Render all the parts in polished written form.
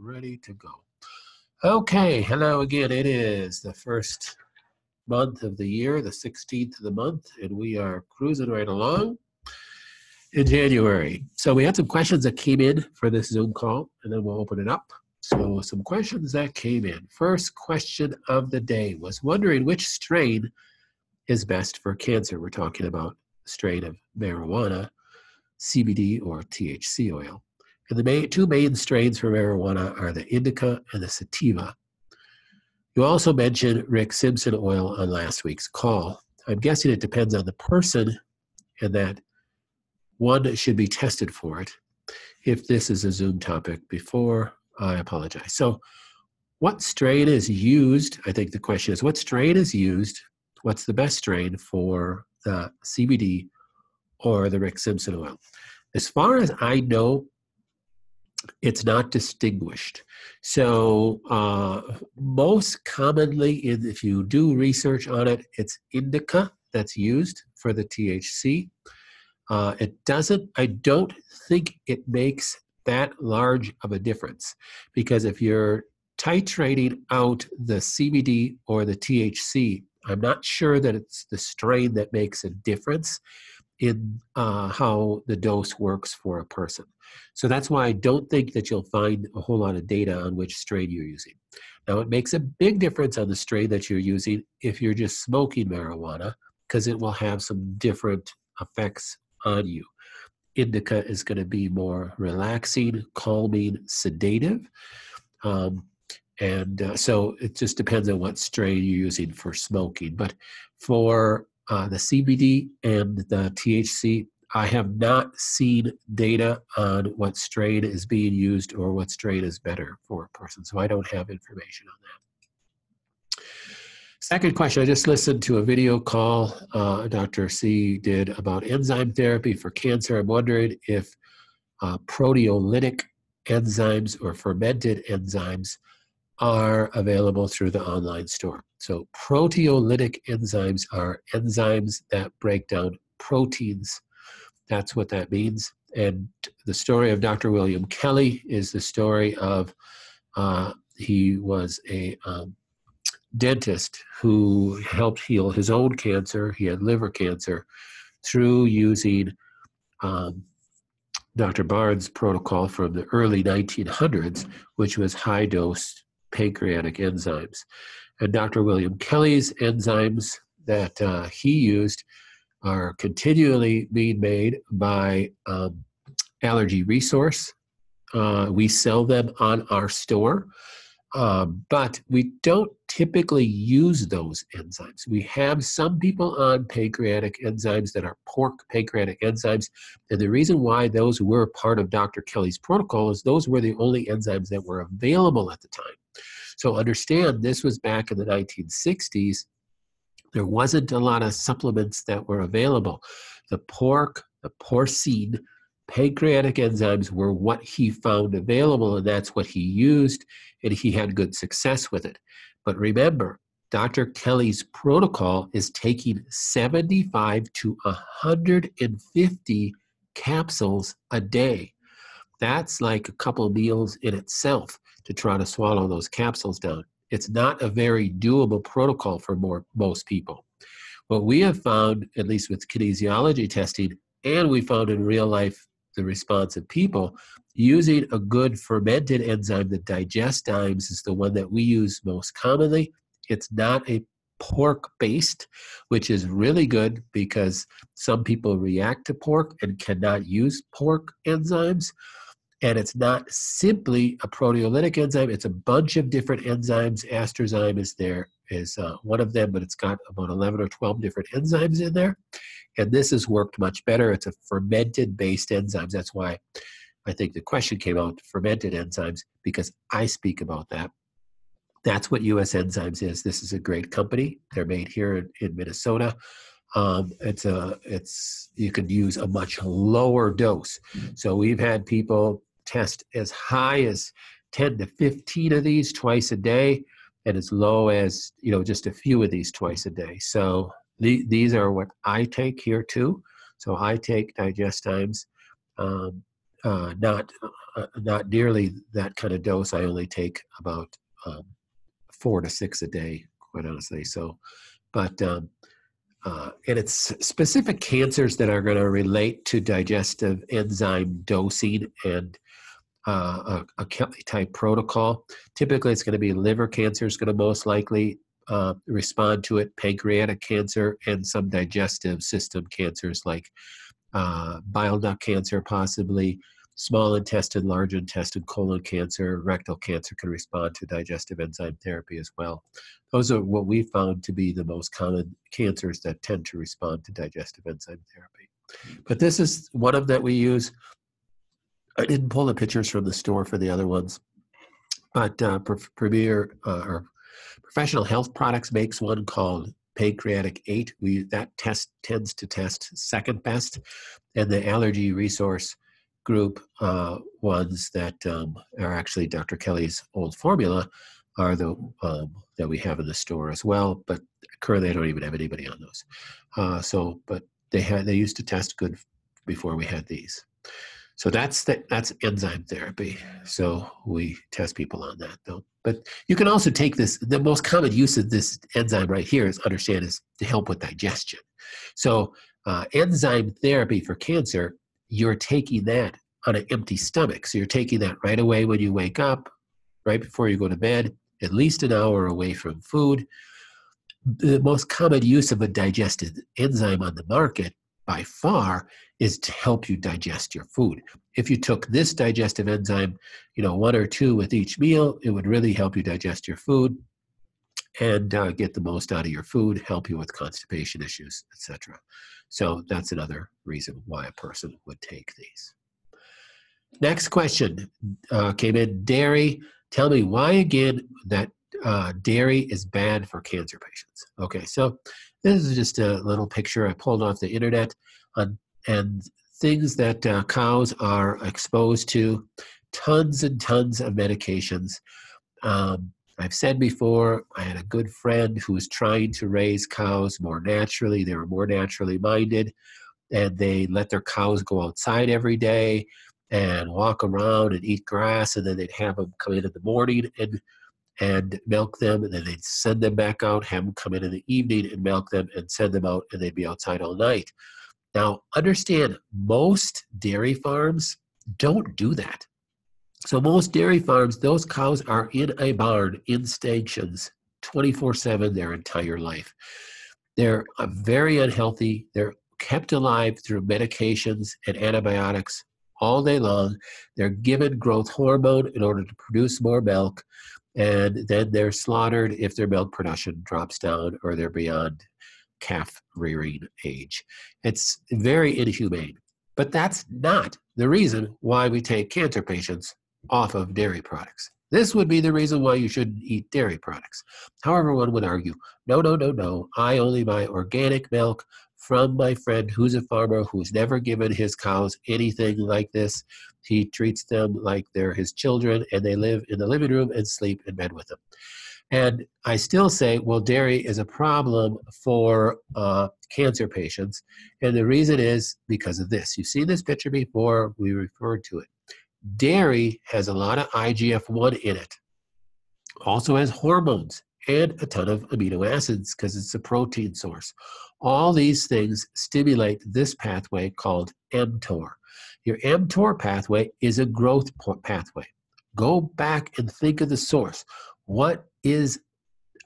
ready to go. Okay, hello again. It is the first month of the year, the 16th of the month, and we are cruising right along in January. So we had some questions that came in for this Zoom call, and then we'll open it up. So some questions that came in. First question of the day was wondering which strain is best for cancer. We're talking about strain of marijuana, CBD, or THC oil. And the two main strains for marijuana are the indica and the sativa. You also mentioned Rick Simpson oil on last week's call. I'm guessing it depends on the person and that one should be tested for it. If this is a Zoom topic before, I apologize. So what strain is used? I think the question is what strain is used? What's the best strain for the CBD or the Rick Simpson oil? As far as I know, it's not distinguished. So most commonly, if you do research on it, it's indica that's used for the THC. I don't think it makes that large of a difference, because if you're titrating out the CBD or the THC, I'm not sure that it's the strain that makes a difference in how the dose works for a person. So that's why I don't think that you'll find a whole lot of data on which strain you're using. Now, it makes a big difference on the strain that you're using if you're just smoking marijuana, because it will have some different effects on you. Indica is going to be more relaxing, calming, sedative. So it just depends on what strain you're using for smoking. But for the CBD and the THC, I have not seen data on what strain is being used or what strain is better for a person. So I don't have information on that. Second question, I just listened to a video call Dr. C did about enzyme therapy for cancer. I'm wondering if proteolytic enzymes or fermented enzymes are available through the online store. So proteolytic enzymes are enzymes that break down proteins. That's what that means. And the story of Dr. William Kelly is the story of he was a dentist who helped heal his own cancer. He had liver cancer through using Dr. Barnes' protocol from the early 1900s, which was high-dose pancreatic enzymes. And Dr. William Kelly's enzymes that he used are continually being made by Allergy Resource. We sell them on our store, but we don't typically use those enzymes. We have some people on pancreatic enzymes that are pork pancreatic enzymes, and the reason why those were part of Dr. Kelly's protocol is those were the only enzymes that were available at the time. So understand, this was back in the 1960s. There wasn't a lot of supplements that were available. The porcine pancreatic enzymes were what he found available, and that's what he used, and he had good success with it. But remember, Dr. Kelly's protocol is taking 75 to 150 capsules a day. That's like a couple meals in itself to try to swallow those capsules down. It's not a very doable protocol for most people. What we have found, at least with kinesiology testing, and we found in real life the response of people, using a good fermented enzyme, the Digestymes is the one that we use most commonly. It's not a pork-based, which is really good because some people react to pork and cannot use pork enzymes. And it's not simply a proteolytic enzyme. It's a bunch of different enzymes. Astrozyme is one of them, but it's got about 11 or 12 different enzymes in there. And this has worked much better. It's a fermented-based enzymes. That's why I think the question came out, fermented enzymes, because I speak about that. That's what US Enzymes is. This is a great company. They're made here in Minnesota. You can use a much lower dose. So we've had people test as high as 10 to 15 of these twice a day, and as low as just a few of these twice a day. So these are what I take here too. So I take Digestymes, not not nearly that kind of dose. I only take about 4 to 6 a day, quite honestly. So, but and it's specific cancers that are going to relate to digestive enzyme dosing and a Kelly type protocol. Typically, it's going to be liver cancer is going to most likely respond to it, pancreatic cancer, and some digestive system cancers like bile duct cancer, possibly small intestine, large intestine, colon cancer, rectal cancer can respond to digestive enzyme therapy as well. Those are what we found to be the most common cancers that tend to respond to digestive enzyme therapy. But this is one of that we use. I didn't pull the pictures from the store for the other ones, but Premier or Professional Health Products makes one called Pancreatic 8. That test tends to test second best, and the Allergy Resource Group ones that are actually Dr. Kelly's old formula are the that we have in the store as well. But currently, I don't even have anybody on those. But they used to test good before we had these. So that's enzyme therapy. So we test people on that, though. But you can also take this. The most common use of this enzyme right here is to help with digestion. So enzyme therapy for cancer, you're taking that on an empty stomach. So you're taking that right away when you wake up, right before you go to bed, at least an hour away from food. The most common use of a digestive enzyme on the market by far is to help you digest your food. If you took this digestive enzyme, 1 or 2 with each meal, it would really help you digest your food and get the most out of your food, help you with constipation issues, etc. So that's another reason why a person would take these. Next question came in. Dairy. Tell me why again that dairy is bad for cancer patients. Okay, so this is just a little picture I pulled off the internet and things that cows are exposed to, tons and tons of medications. I've said before, I had a good friend who was trying to raise cows more naturally. They were more naturally minded, and they let their cows go outside every day and walk around and eat grass, and then they'd have them come in the morning and milk them, and then they'd send them back out, have them come in the evening and milk them and send them out, and they'd be outside all night. Now, understand, most dairy farms don't do that. So most dairy farms, those cows are in a barn, in stations, 24/7 their entire life. They're very unhealthy. They're kept alive through medications and antibiotics all day long. They're given growth hormone in order to produce more milk, and then they're slaughtered if their milk production drops down or they're beyond calf rearing age. It's very inhumane, but that's not the reason why we take cancer patients off of dairy products. This would be the reason why you shouldn't eat dairy products. However, one would argue, no, I only buy organic milk from my friend who's a farmer who's never given his cows anything like this. He treats them like they're his children, and they live in the living room and sleep in bed with him. And I still say, well, dairy is a problem for cancer patients. And the reason is because of this. You've seen this picture before. We referred to it. Dairy has a lot of IGF-1 in it. Also has hormones and a ton of amino acids because it's a protein source. All these things stimulate this pathway called mTOR. Your mTOR pathway is a growth pathway. Go back and think of the source. What is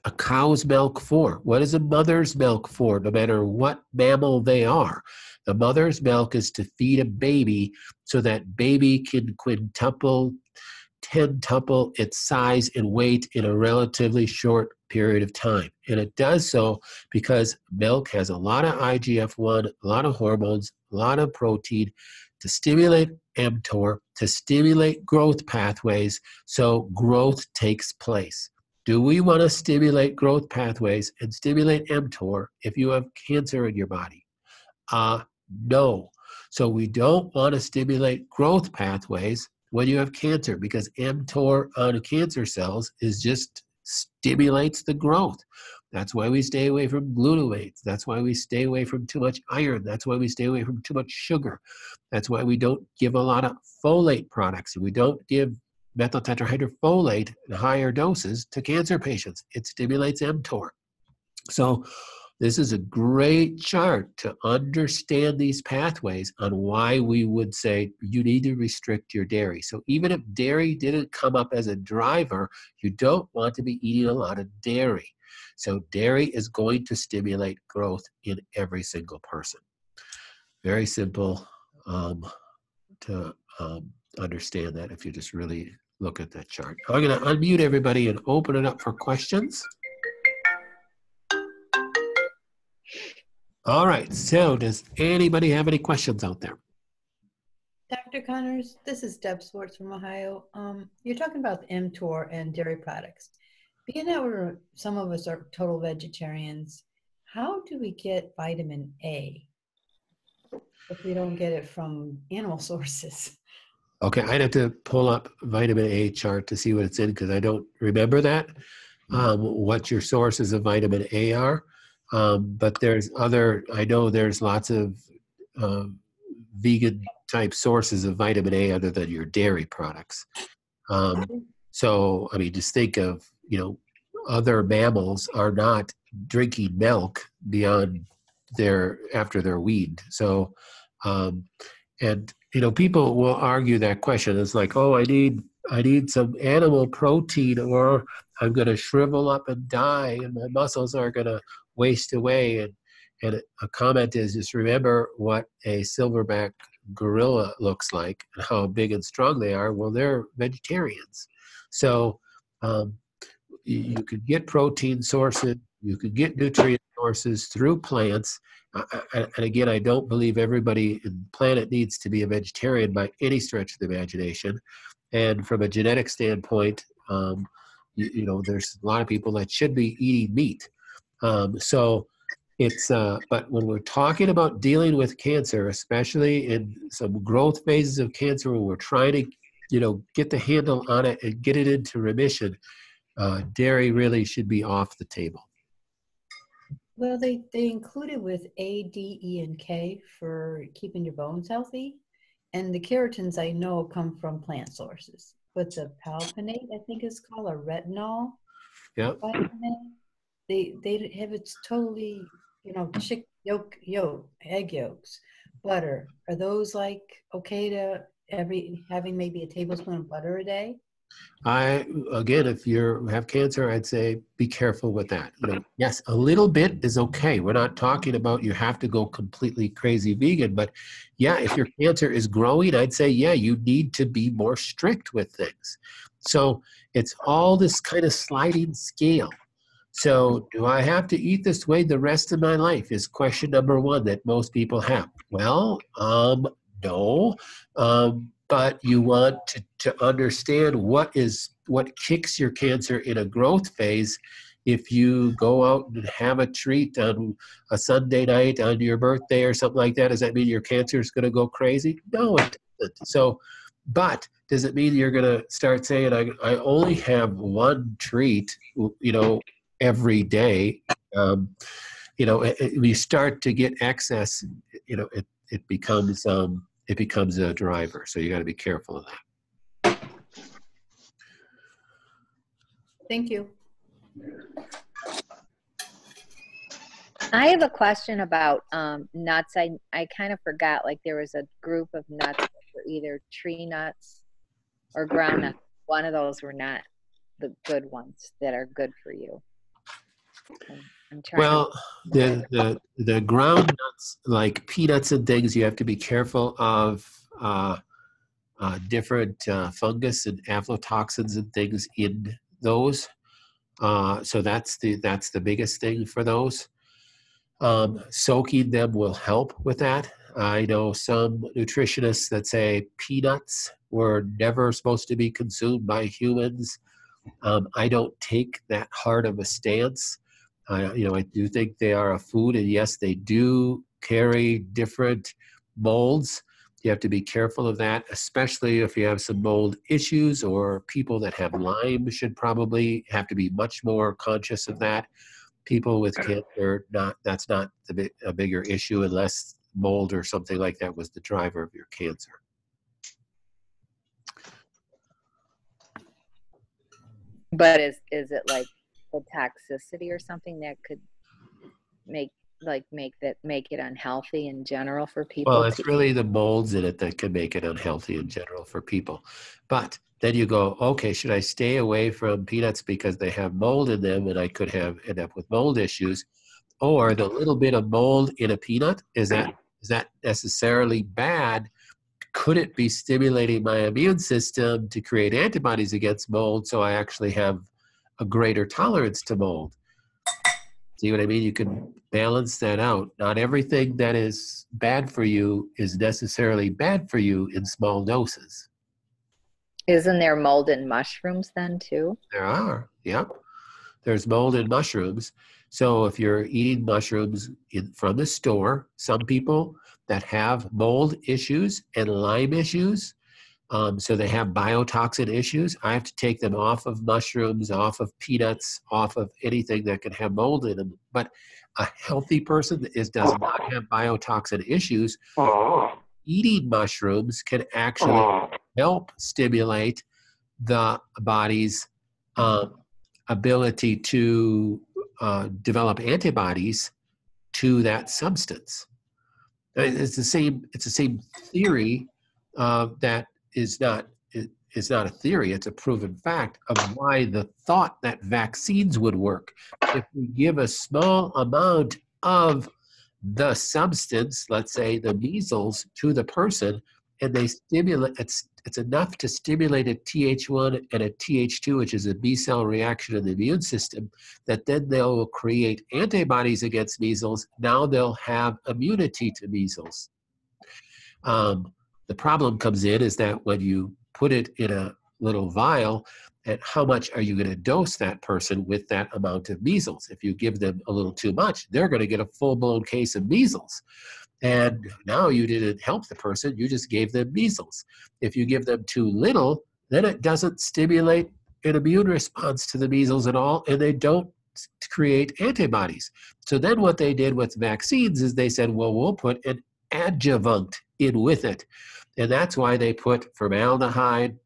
a cow's milk for? What is a mother's milk for, no matter what mammal they are? The mother's milk is to feed a baby so that baby can quintuple, tentuple its size and weight in a relatively short period of time. And it does so because milk has a lot of IGF-1, a lot of hormones, a lot of protein to stimulate mTOR, to stimulate growth pathways so growth takes place. Do we want to stimulate growth pathways and stimulate mTOR if you have cancer in your body? No. So we don't want to stimulate growth pathways when you have cancer because mTOR on cancer cells is just stimulates the growth. That's why we stay away from glutamates. That's why we stay away from too much iron. That's why we stay away from too much sugar. That's why we don't give a lot of folate products. We don't give methyl tetrahydrofolate in higher doses to cancer patients. It stimulates mTOR. So this is a great chart to understand these pathways on why we would say you need to restrict your dairy. So even if dairy didn't come up as a driver, you don't want to be eating a lot of dairy. So dairy is going to stimulate growth in every single person. Very simple to understand that if you just really look at that chart. I'm going to unmute everybody and open it up for questions. All right, so does anybody have any questions out there? Dr. Connors, this is Deb Swartz from Ohio. You're talking about mTOR and dairy products. Being that some of us are total vegetarians, how do we get vitamin A if we don't get it from animal sources? Okay, I'd have to pull up vitamin A chart to see what it's in because I don't remember that, what your sources of vitamin A are. But there's I know there's lots of vegan type sources of vitamin A other than your dairy products. So, I mean, just think of, other mammals are not drinking milk beyond after they're weaned. So, and, people will argue that question. It's like, oh, I need some animal protein or I'm going to shrivel up and die and my muscles are going to waste away. And a comment is just remember what a silverback gorilla looks like and how big and strong they are. Well, they're vegetarians. So you could get protein sources, you could get nutrient sources through plants. And again, I don't believe everybody in the planet needs to be a vegetarian by any stretch of the imagination. And from a genetic standpoint, there's a lot of people that should be eating meat. So it's, but when we're talking about dealing with cancer, especially in some growth phases of cancer, when we're trying to, get the handle on it and get it into remission, dairy really should be off the table. Well, they include it with A, D, E, and K for keeping your bones healthy. And the keratins I know come from plant sources. But the palpinate, I think it's called, a retinol. Yep. Vitamin, they have it's totally, chick yolk, egg yolks, butter. Are those like okay to having maybe a tablespoon of butter a day? Again, if you have cancer, I'd say be careful with that. Yes, a little bit is okay. We're not talking about you have to go completely crazy vegan, but yeah, if your cancer is growing, I'd say, yeah, you need to be more strict with things. So it's all this kind of sliding scale. So do I have to eat this way the rest of my life is question number one that most people have. Well, no. But you want to understand what kicks your cancer in a growth phase. If you go out and have a treat on a Sunday night on your birthday or something like that, does that mean your cancer is going to go crazy? No, it doesn't. So, but does it mean you're going to start saying, I only have one treat, every day? We start to get excess, it becomes a driver. So you got to be careful of that. Thank you. I have a question about nuts. I kind of forgot, like there was a group of nuts that were either tree nuts or ground nuts. One of those were not the good ones that are good for you. I'm trying the ground nuts, like peanuts and things, you have to be careful of different fungus and aflatoxins and things in those. So that's the biggest thing for those. Soaking them will help with that. I know some nutritionists that say peanuts were never supposed to be consumed by humans. I don't take that hard of a stance. I do think they are a food, and yes, they do carry different molds. You have to be careful of that, especially if you have some mold issues, or people that have Lyme should probably have to be much more conscious of that. people with cancer, that's not a bigger issue unless mold or something like that was the driver of your cancer. But is it like the toxicity or something that could make it unhealthy in general for people? Well, it's really the molds in it that can make it unhealthy in general for people. But then you go, okay, should I stay away from peanuts because they have mold in them and I could end up with mold issues? Or the little bit of mold in a peanut, is that necessarily bad? Could it be stimulating my immune system to create antibodies against mold so I actually have a greater tolerance to mold? See what I mean? You can balance that out. Not everything that is bad for you is necessarily bad for you in small doses. Isn't there mold in mushrooms then too? There are, yep. There's mold in mushrooms. So if you're eating mushrooms from the store, some people that have mold issues and Lyme issues, so they have biotoxin issues, I have to take them off of mushrooms, off of peanuts, off of anything that can have mold in them. But a healthy person does not have biotoxin issues. Eating mushrooms can actually help stimulate the body's ability to develop antibodies to that substance. It's the same theory that is not a theory. It's a proven fact of why the thought that vaccines would work. If we give a small amount of the substance, let's say the measles, to the person, and they stimulate, it's enough to stimulate a Th1 and a Th2, which is a B cell reaction in the immune system, that then they'll create antibodies against measles. Now they'll have immunity to measles. The problem comes in is that when you put it in a little vial, and how much are you going to dose that person with that amount of measles? If you give them a little too much, they're going to get a full-blown case of measles. And now you didn't help the person, you just gave them measles. If you give them too little, then it doesn't stimulate an immune response to the measles at all, and they don't create antibodies. So then what they did with vaccines is they said, well, we'll put an adjuvant in with it. And that's why they put formaldehyde,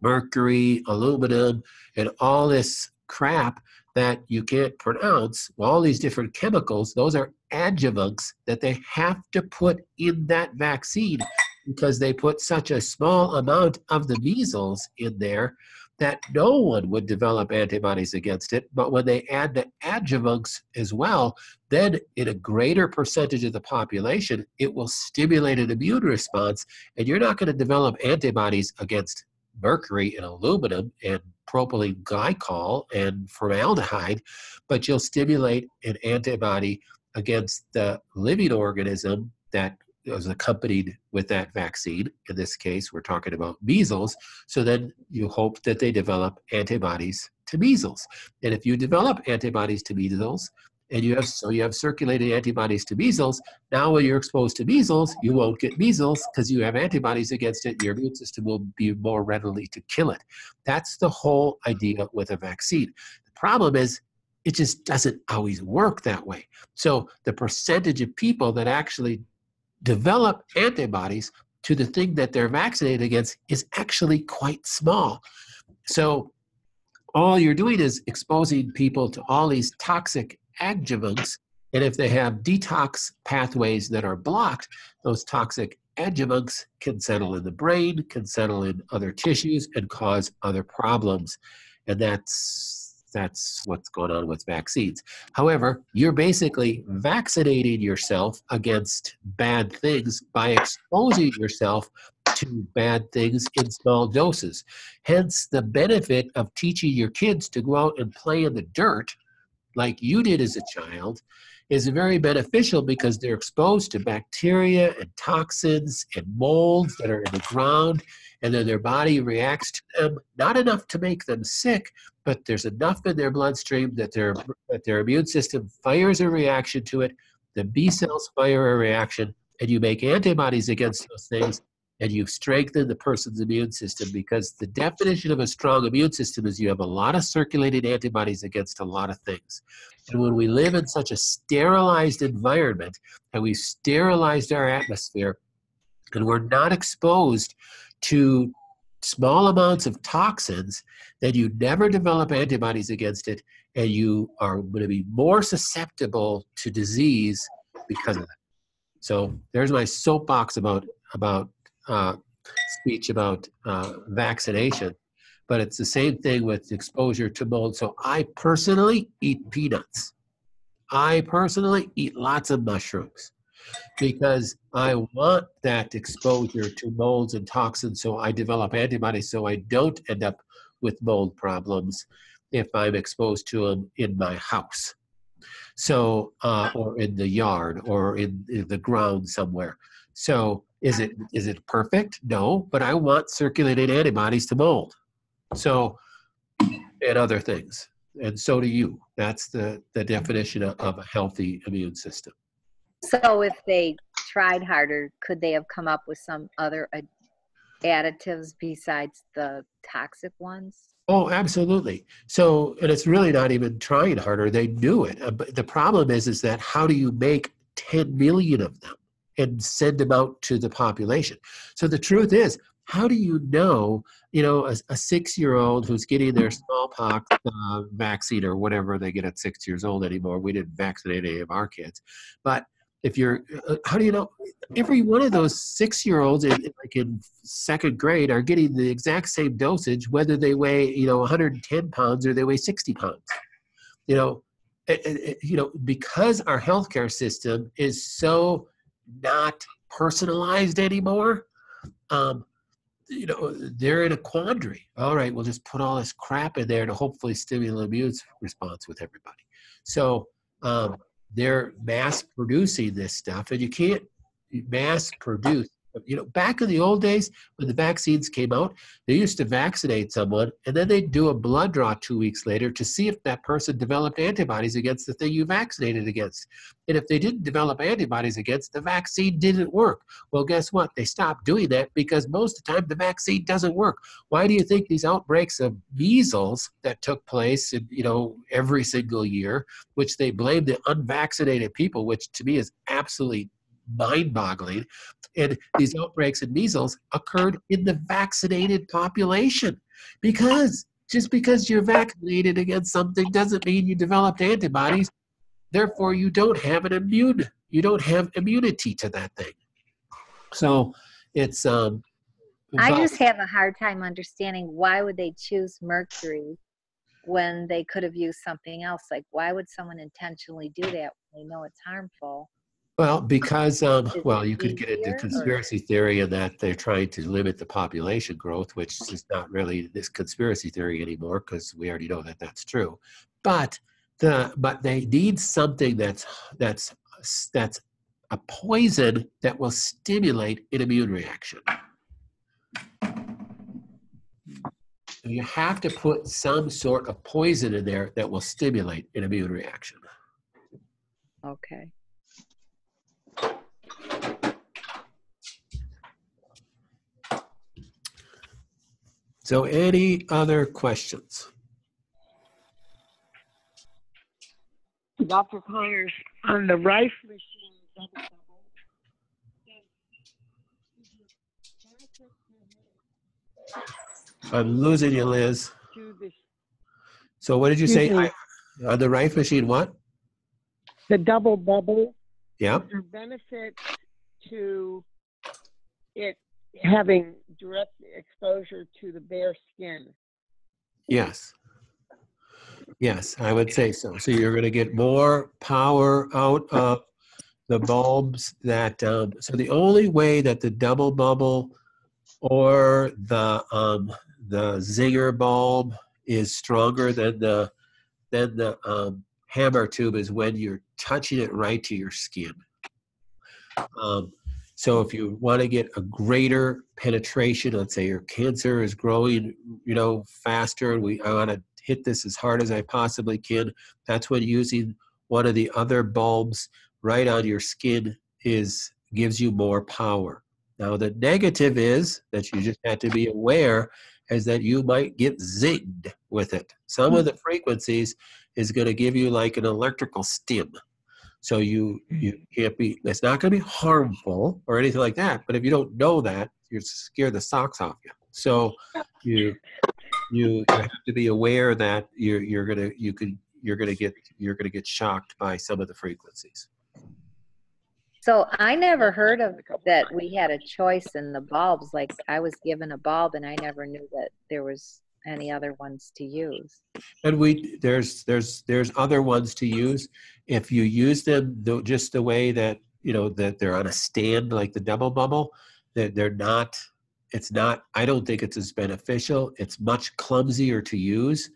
mercury, aluminum, and all this crap that you can't pronounce, all these different chemicals. Those are adjuvants that they have to put in that vaccine because they put such a small amount of the measles in there that no one would develop antibodies against it. But when they add the adjuvants as well, then in a greater percentage of the population, it will stimulate an immune response, and you're not going to develop antibodies against mercury and aluminum and propylene glycol and formaldehyde, but you'll stimulate an antibody against the living organism that was accompanied with that vaccine. In this case, we're talking about measles. So then you hope that they develop antibodies to measles. And if you develop antibodies to measles, and you have circulating antibodies to measles, now when you're exposed to measles, you won't get measles because you have antibodies against it. Your immune system will be more readily to kill it. That's the whole idea with a vaccine. The problem is it just doesn't always work that way. So the percentage of people that actually develop antibodies to the thing that they're vaccinated against is actually quite small. So all you're doing is exposing people to all these toxic adjuvants, and if they have detox pathways that are blocked, those toxic adjuvants can settle in the brain, can settle in other tissues, and cause other problems. And that's what's going on with vaccines. However, you're basically vaccinating yourself against bad things by exposing yourself to bad things in small doses. Hence, the benefit of teaching your kids to go out and play in the dirt like you did as a child is very beneficial because they're exposed to bacteria and toxins and molds that are in the ground, and then their body reacts to them, not enough to make them sick, but there's enough in their bloodstream that their immune system fires a reaction to it, the B cells fire a reaction, and you make antibodies against those things, and you strengthen the person's immune system, because the definition of a strong immune system is you have a lot of circulating antibodies against a lot of things. And when we live in such a sterilized environment, and we've sterilized our atmosphere, and we're not exposed to small amounts of toxins, then you never develop antibodies against it, and you are going to be more susceptible to disease because of that. So there's my soapbox about speech about vaccination, but it's the same thing with exposure to mold. So I personally eat peanuts. I personally eat lots of mushrooms, because I want that exposure to molds and toxins, so I develop antibodies so I don't end up with mold problems if I'm exposed to them in my house. So, or in the yard, or in the ground somewhere. So is it perfect? No, but I want circulating antibodies to mold. So, and other things. And so do you. That's the definition of a healthy immune system. So if they tried harder, could they have come up with some other additives besides the toxic ones? Oh, absolutely. So, and it's really not even trying harder. They do it. But the problem is that how do you make 10 million of them and send them out to the population? So the truth is, how do you know, a 6-year-old who's getting their smallpox vaccine or whatever they get at 6 years old anymore? We didn't vaccinate any of our kids. But if you're, how do you know? Every one of those 6-year-olds in second grade are getting the exact same dosage, whether they weigh 110 pounds or they weigh 60 pounds. Because our healthcare system is so not personalized anymore. They're in a quandary. All right, we'll just put all this crap in there to hopefully stimulate immune response with everybody. So. They're mass producing this stuff, and you can't mass produce. Back in the old days when the vaccines came out, they used to vaccinate someone, and then they'd do a blood draw 2 weeks later to see if that person developed antibodies against the thing you vaccinated against. And if they didn't develop antibodies against, the vaccine didn't work. Well, guess what? They stopped doing that because most of the time the vaccine doesn't work. Why do you think these outbreaks of measles that took place in, every single year, which they blame the unvaccinated people, which to me is absolutely mind-boggling, and these outbreaks of measles occurred in the vaccinated population, because just because you're vaccinated against something doesn't mean you developed antibodies. Therefore, you don't have immunity to that thing. So it's I just have a hard time understanding why would they choose mercury when they could have used something else. Like, why would someone intentionally do that when they know it's harmful? Well, because, you could get into easier, conspiracy theory in that they're trying to limit the population growth, which is not really this conspiracy theory anymore, because we already know that that's true. But they need something that's a poison that will stimulate an immune reaction. You have to put some sort of poison in there that will stimulate an immune reaction. Okay. So any other questions? Dr. Connors, on the rife machine, I'm losing you, Liz. So what did you say? On the rife machine, what? The double bubble. Yeah. Is there benefit to it having direct exposure to the bare skin? Yes. Yes, I would say so. So you're going to get more power out of the bulbs that, so the only way that the double bubble or the zinger bulb is stronger than the hammer tube is when you're touching it right to your skin. So if you want to get a greater penetration, let's say your cancer is growing, faster, and I want to hit this as hard as I possibly can, that's when using one of the other bulbs right on your skin gives you more power. Now, the negative is that you just have to be aware is that you might get zinged with it. Some of the frequencies is going to give you like an electrical stim. So you can't be, it's not going to be harmful or anything like that. But if you don't know that, you're scare the socks off you. So you have to be aware that you're gonna get shocked by some of the frequencies. So I never heard of that we had a choice in the bulbs. Like I was given a bulb and I never knew that there was any other ones to use. And there's other ones to use. If you use them just the way that, that they're on a stand, like the double bubble, that they're not, I don't think it's as beneficial. It's much clumsier to use.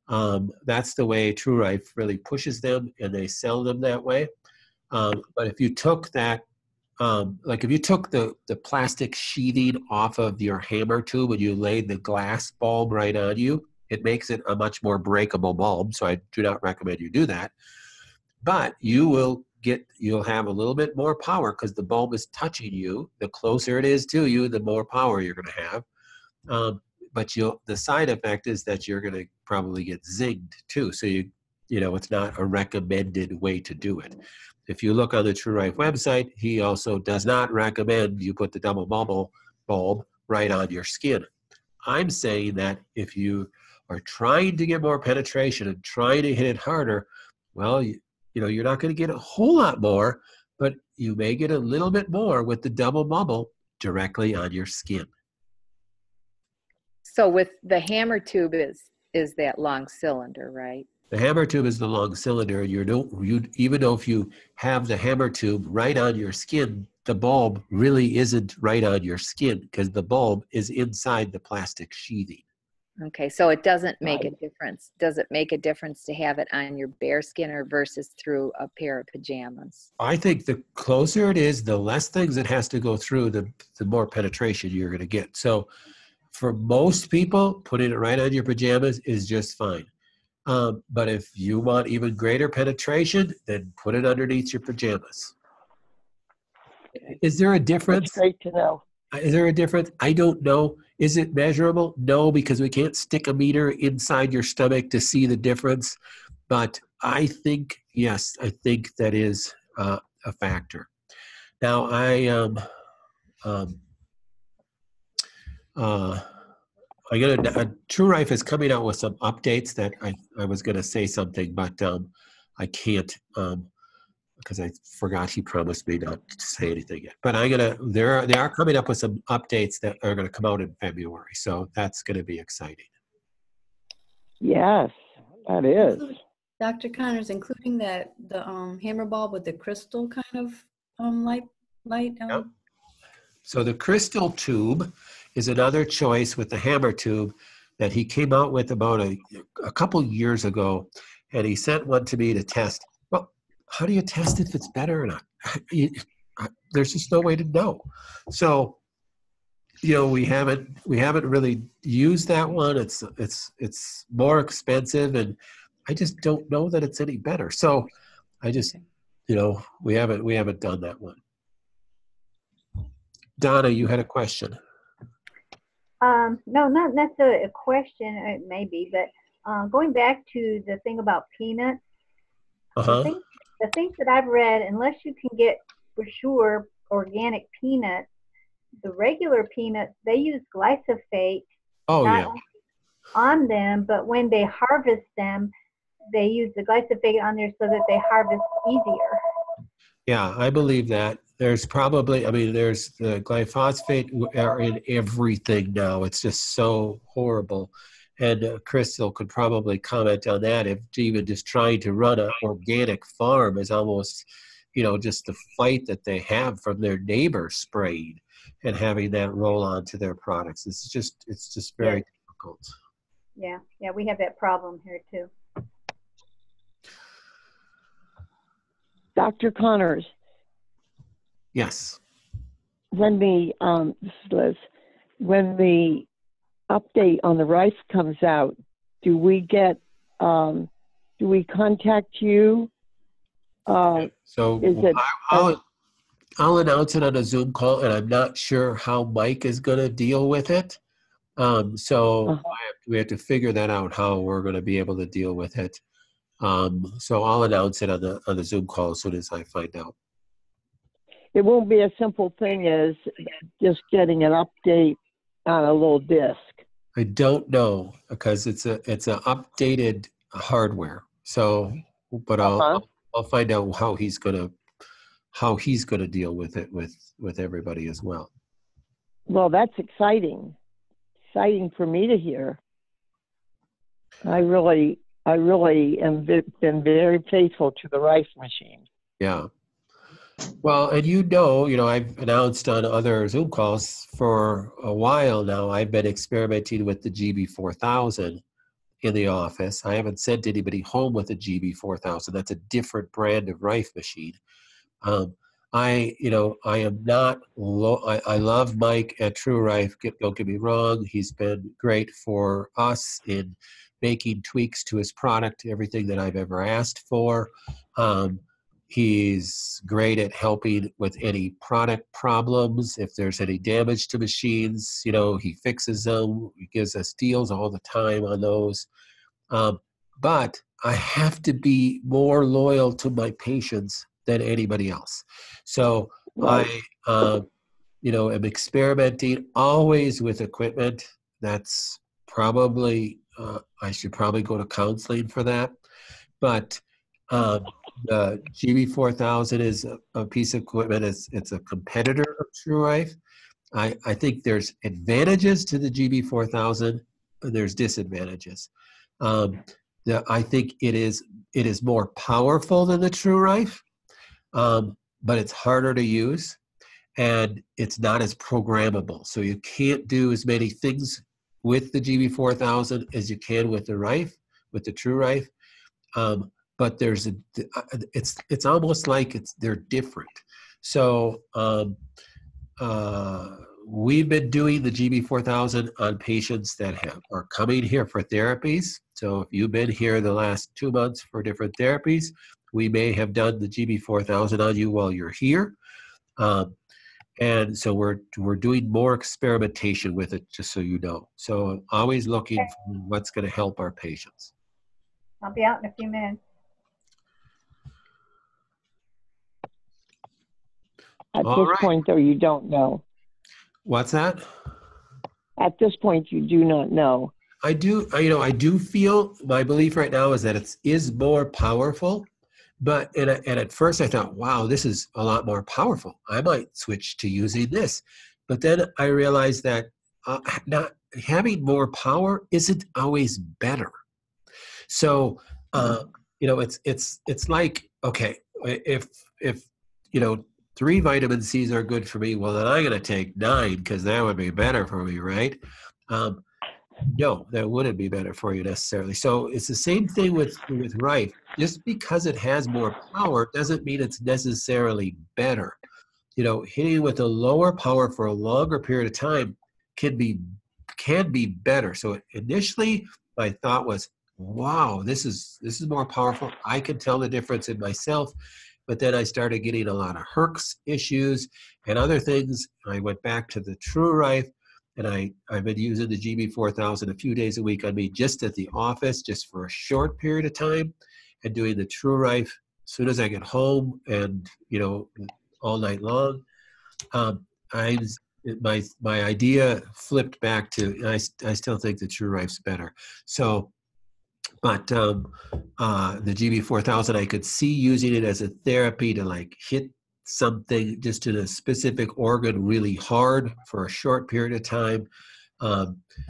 That's the way True Life really pushes them, and they sell them that way. But if you took that, like if you took the plastic sheathing off of your hammer tube and you laid the glass bulb right on you, it makes it a much more breakable bulb. So I do not recommend you do that. But you'll have a little bit more power because the bulb is touching you. The closer it is to you, the more power you're going to have. But the side effect is that you're going to probably get zinged too. So it's not a recommended way to do it. If you look on the True Life website, he also does not recommend you put the double bubble bulb right on your skin. I'm saying that if you are trying to get more penetration and trying to hit it harder, well, you're not going to get a whole lot more, but you may get a little bit more with the double bubble directly on your skin. So with the hammer tube is that long cylinder, right? The hammer tube is the long cylinder, and even though if you have the hammer tube right on your skin, the bulb really isn't right on your skin because the bulb is inside the plastic sheathing. Okay, so it doesn't make a difference. Does it make a difference to have it on your bare skin or versus through a pair of pajamas? I think the closer it is, the less things it has to go through, the more penetration you're going to get. So for most people, putting it right on your pajamas is just fine. But if you want even greater penetration, then put it underneath your pajamas. Is there a difference? That's great to know. Is there a difference? I don't know. Is it measurable? No, because we can't stick a meter inside your stomach to see the difference. But I think, yes, I think that is a factor. Now, True Life is coming out with some updates that I was going to say something, but I can't because I forgot he promised me not to say anything yet. But they are coming up with some updates that are going to come out in February, so that's going to be exciting. Yes, that is. Dr. Connors, including the hammer bulb with the crystal kind of light. Yep. So the crystal tube is another choice with the hammer tube that he came out with about a couple years ago, and he sent one to me to test. Well, how do you test if it's better or not? There's just no way to know. So, we haven't really used that one. It's more expensive, and I just don't know that it's any better. So, I just we haven't done that one. Donna, you had a question. No, not necessarily a question, it may be, but going back to the thing about peanuts, the things that I've read, unless you can get for sure organic peanuts, the regular peanuts, they use glyphosate on them, but when they harvest them, they use the glyphosate on there so that they harvest easier. Yeah, I believe that. There's probably, there's the glyphosate are in everything now. It's just so horrible. And Crystal could probably comment on that. If even just trying to run an organic farm is almost, just the fight that they have from their neighbor spraying and having that roll onto their products. It's just very difficult. Yeah, we have that problem here too. Dr. Connors. Yes. When the this is Liz, when the update on the rice comes out, do we contact you? So I'll announce it on a Zoom call, and I'm not sure how Mike is going to deal with it. So we have to figure that out, how we're going to be able to deal with it. So I'll announce it on the Zoom call as soon as I find out. It won't be a simple thing as just getting an update on a little disc. I don't know, because it's a updated hardware. So, but I'll find out how he's gonna deal with it with everybody as well. Well, that's exciting for me to hear. I really am been very faithful to the rice machine. Yeah. Well, and you know, I've announced on other Zoom calls for a while now, I've been experimenting with the GB4000 in the office. I haven't sent anybody home with a GB4000. That's a different brand of rife machine. I am not, I love Mike at True Rife. Don't get me wrong. He's been great for us in making tweaks to his product, everything that I've ever asked for. He's great at helping with any product problems. If there's any damage to machines, he fixes them. He gives us deals all the time on those. But I have to be more loyal to my patients than anybody else. So right. I am experimenting always with equipment. That's probably, I should probably go to counseling for that. But the GB4000 is a piece of equipment. It's a competitor of True Rife. I think there's advantages to the GB4000, but there's disadvantages. I think it is more powerful than the True Rife, but it's harder to use, and it's not as programmable. So you can't do as many things with the GB4000 as you can with the Rife, with the True Rife. But it's almost like they're different. So we've been doing the GB4000 on patients that are coming here for therapies. So if you've been here the last 2 months for different therapies, we may have done the GB4000 on you while you're here. And so we're doing more experimentation with it, just so you know. So always looking for what's going to help our patients. I'll be out in a few minutes. At this point, though, you don't know. What's that? At this point, you do not know. I do feel, my belief right now is that it is more powerful. But and at first I thought, wow, this is a lot more powerful. I might switch to using this. But then I realized that not having more power isn't always better. So it's like, okay, if 3 vitamin C's are good for me, well, then I'm going to take 9 because that would be better for me, right? No, that wouldn't be better for you necessarily. So it's the same thing with Rife. Just because it has more power doesn't mean it's necessarily better. Hitting with a lower power for a longer period of time can be better. So initially, my thought was, wow, this is more powerful. I can tell the difference in myself. But then I started getting a lot of Herx issues and other things. I went back to the True Rife, and I've been using the GB4000 a few days a week on me just at the office, just for a short period of time, and doing the True Rife as soon as I get home and, all night long. My idea flipped back to, I still think the True Rife's better. So, but the GB4000, I could see using it as a therapy to like hit something just in a specific organ really hard for a short period of time.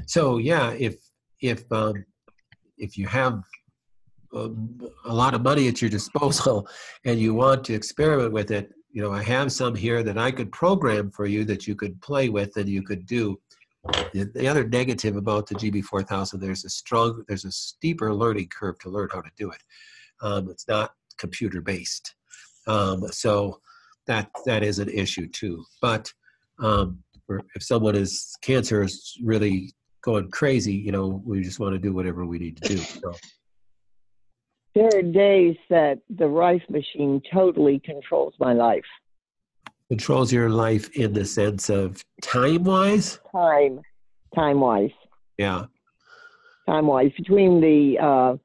So yeah, if you have a lot of money at your disposal and you want to experiment with it, I have some here that I could program for you that you could play with and you could do. The other negative about the GB4000, there's a steeper learning curve to learn how to do it. It's not computer based. So that is an issue too. But if someone's cancer is really going crazy, we just want to do whatever we need to do. So. There are days that the Rife machine totally controls my life. Controls your life in the sense of time-wise? Time-wise. Yeah. Time-wise. Between the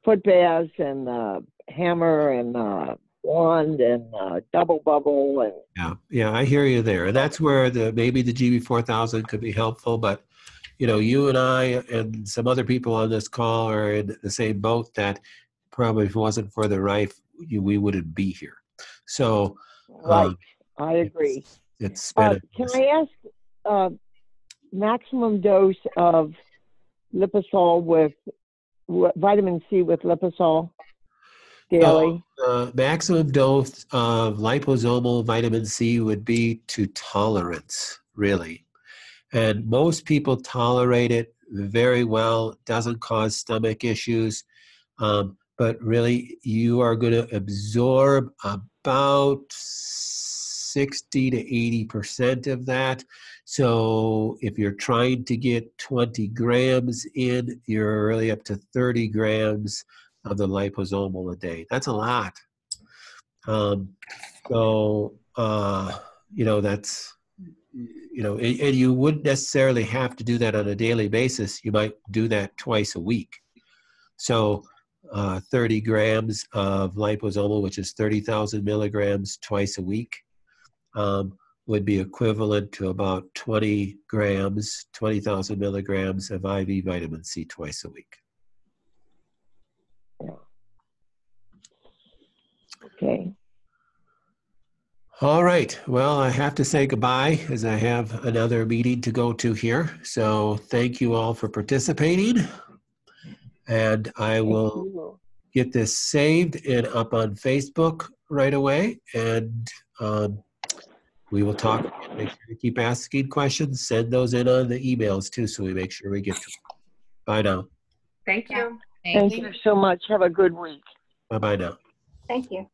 foot baths and the hammer and wand and double bubble and Yeah, I hear you there. And that's where maybe the GB4000 could be helpful, but you and I and some other people on this call are in the same boat that probably if it wasn't for the Rife, we wouldn't be here. So, right, I agree. It's been can I ask maximum dose of Liposol with vitamin C with Liposol daily? Maximum dose of liposomal vitamin C would be to tolerance, really. And most people tolerate it very well, doesn't cause stomach issues. But really, you are going to absorb about 60 to 80% of that. So if you're trying to get 20 grams in, you're really up to 30 grams of the liposomal a day. That's a lot. That's, and you wouldn't necessarily have to do that on a daily basis. You might do that twice a week. So 30 grams of liposomal, which is 30,000 milligrams twice a week, would be equivalent to about 20,000 milligrams of IV vitamin C twice a week. Okay. All right. Well, I have to say goodbye as I have another meeting to go to here. So thank you all for participating. And I will get this saved and up on Facebook right away. And we will talk. Make sure you keep asking questions. Send those in on the emails too, so we make sure we get to them. Bye now. Thank you. Thank you so much. Have a good week. Bye-bye now. Thank you.